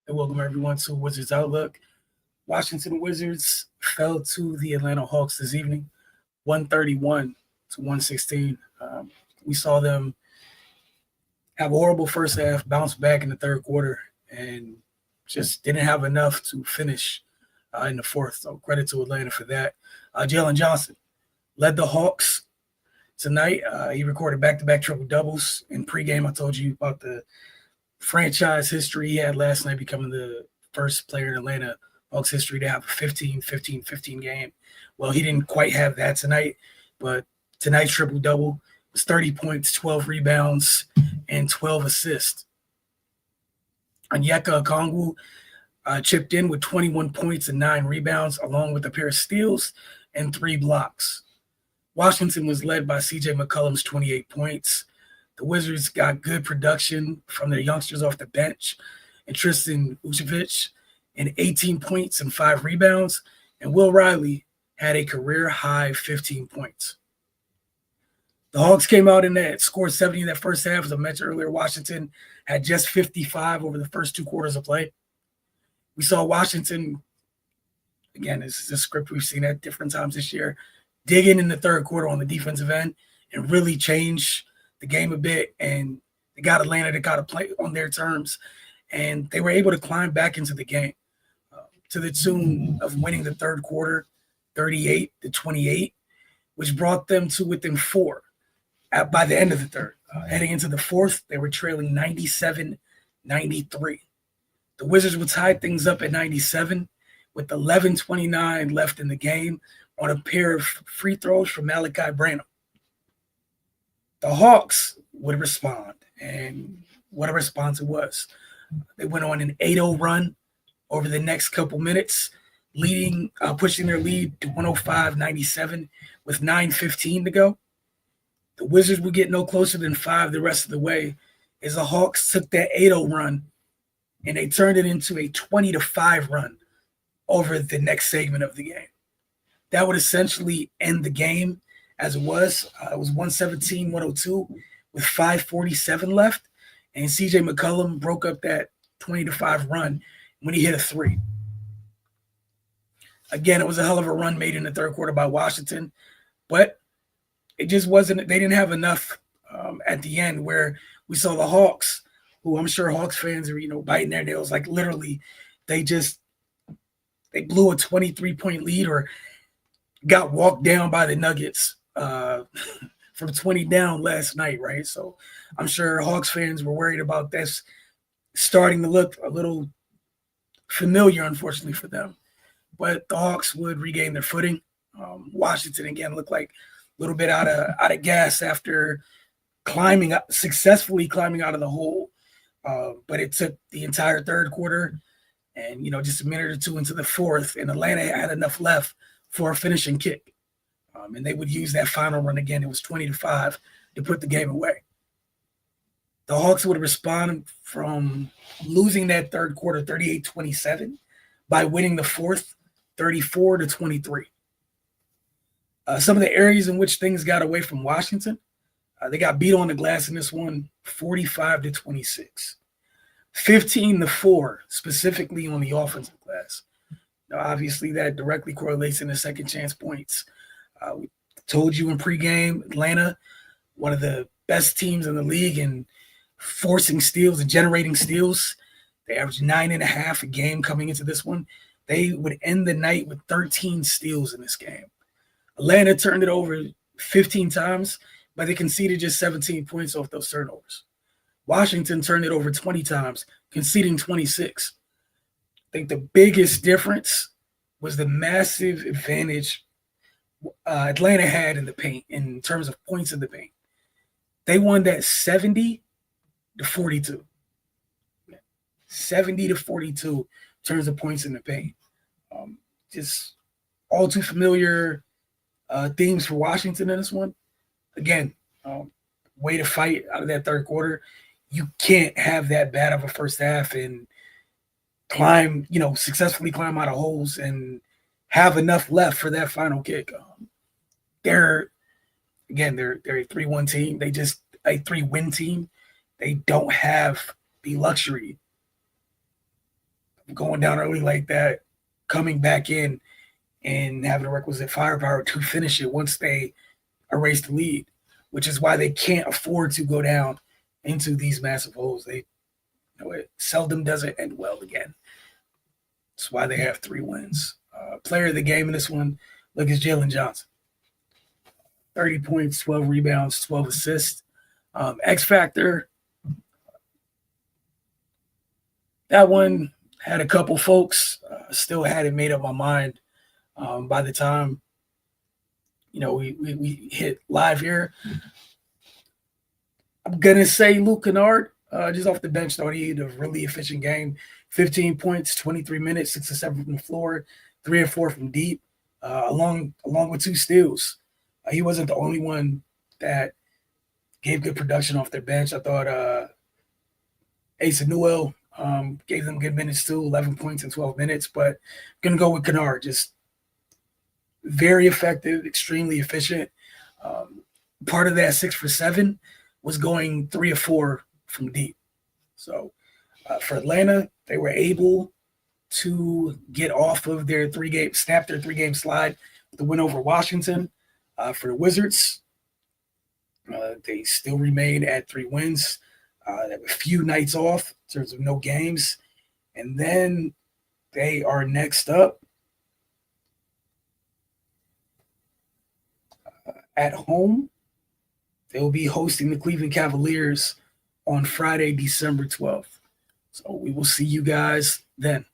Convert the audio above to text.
And welcome everyone to Wizards Outlook. Washington Wizards fell to the Atlanta Hawks this evening, 131 to 116. We saw them have a horrible first half, bounce back in the third quarter, and just didn't have enough to finish in the fourth. So credit to Atlanta for that. Jalen Johnson led the Hawks tonight. He recorded back-to-back triple doubles in pregame. I told you about the franchise history he had last night, becoming the first player in Atlanta Hawks history to have a 15-15-15 game. Well, he didn't quite have that tonight, but tonight's triple-double was 30 points, 12 rebounds, and 12 assists. Onyeka Okongwu chipped in with 21 points and 9 rebounds, along with a pair of steals and 3 blocks. Washington was led by C.J. McCollum's 28 points. The Wizards got good production from their youngsters off the bench, and Tristan Vucevic and 18 points and 5 rebounds, and Will Riley had a career-high 15 points. The Hawks came out in that, scored 70 in that first half. As I mentioned earlier, Washington had just 55 over the first 2 quarters of play. We saw Washington, again, this is a script we've seen at different times this year, dig in the third quarter on the defensive end and really change the game a bit, and they got Atlanta to got to play on their terms, and they were able to climb back into the game to the tune of winning the third quarter 38-28, which brought them to within 4 by the end of the third. Heading into the fourth, they were trailing 97-93. The Wizards would tie things up at 97 with 11:29 left in the game on a pair of free throws from Malachi Branham. The Hawks would respond, and what a response it was. They went on an 8-0 run over the next couple minutes, pushing their lead to 105-97 with 9:15 to go. The Wizards would get no closer than 5 the rest of the way as the Hawks took that 8-0 run, and they turned it into a 20-5 run over the next segment of the game. That would essentially end the game as it was. It was 117-102 with 5:47 left, and C.J. McCollum broke up that 20-5 run when he hit a 3. Again, it was a hell of a run made in the third quarter by Washington, but it just wasn't. They didn't have enough at the end where we saw the Hawks, who I'm sure Hawks fans are biting their nails. Like literally, they blew a 23-point lead or got walked down by the Nuggets from 20 down last night, right? So I'm sure Hawks fans were worried about this starting to look a little familiar, unfortunately for them. But the Hawks would regain their footing. Washington, again, looked like a little bit out of gas after successfully climbing out of the hole. But it took the entire third quarter and, just a minute or two into the fourth, and Atlanta had enough left for a finishing kick. And they would use that final run again. It was 20-5 to put the game away. The Hawks would respond from losing that third quarter 38-27 by winning the fourth 34-23. Some of the areas in which things got away from Washington, they got beat on the glass in this one 45-26. 15-4 specifically on the offensive glass. Now, obviously, that directly correlates into second chance points. We told you in pregame, Atlanta, one of the best teams in the league in forcing steals and generating steals. They averaged 9.5 a game coming into this one. They would end the night with 13 steals in this game. Atlanta turned it over 15 times, but they conceded just 17 points off those turnovers. Washington turned it over 20 times, conceding 26. I think the biggest difference was the massive advantage Atlanta had in the paint in terms of points in the paint. They won that 70-42. 70-42 in terms of points in the paint. Just all too familiar themes for Washington in this one. Again, way to fight out of that third quarter. You can't have that bad of a first half and successfully climb out of holes and have enough left for that final kick. They're a 3-1 team. They just a 3-win team. They don't have the luxury going down early like that, coming back in and having the requisite firepower to finish it once they erase the lead, which is why they can't afford to go down into these massive holes. It seldom does it end well again. That's why they have 3 wins. Player of the game in this one, look, is Jalen Johnson. 30 points, 12 rebounds, 12 assists. X Factor, that one had a couple folks. Still hadn't made up my mind by the time we hit live here. I'm gonna say Luke Kennard, just off the bench, thought he had a really efficient game. 15 points, 23 minutes, 6 or 7 from the floor, 3 or 4 from deep, along with 2 steals. He wasn't the only one that gave good production off their bench. I thought Asa Newell gave them good minutes too, 11 points in 12 minutes. But I'm gonna go with Kennard, just very effective, extremely efficient. Part of that 6 for 7 was going 3 or 4 from deep. So for Atlanta, they were able to get off of their 3-game, snap their 3-game slide with the win over Washington. For the Wizards, they still remain at 3 wins. They have a few nights off in terms of no games. And then they are next up at home. They'll be hosting the Cleveland Cavaliers on Friday, December 12th. So we will see you guys then.